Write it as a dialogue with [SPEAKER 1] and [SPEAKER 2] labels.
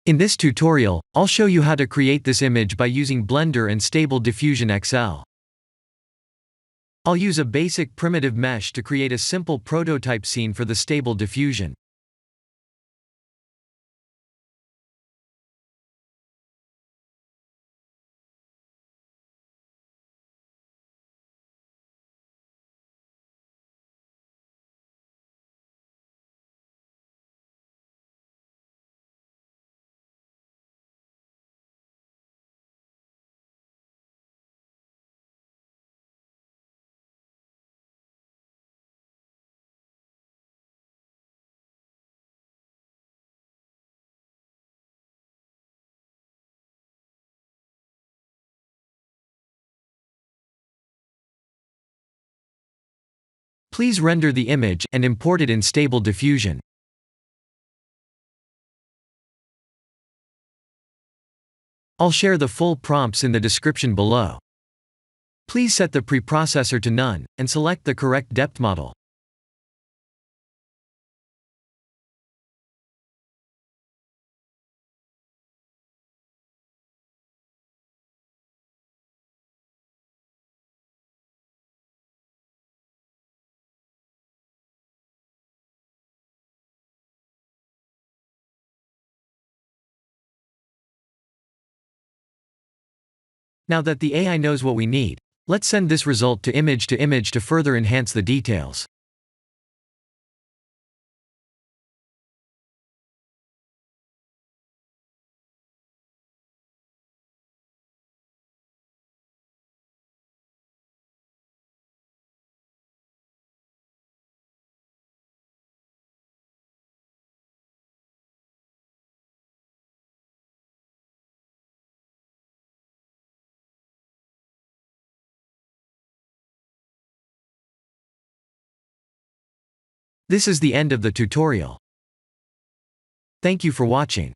[SPEAKER 1] In this tutorial, I'll show you how to create this image by using Blender and Stable Diffusion XL. I'll use a basic primitive mesh to create a simple prototype scene for the Stable Diffusion. Please render the image and import it in Stable Diffusion. I'll share the full prompts in the description below. Please set the preprocessor to none, and select the correct depth model. Now that the AI knows what we need, let's send this result to image to further enhance the details. This is the end of the tutorial. Thank you for watching.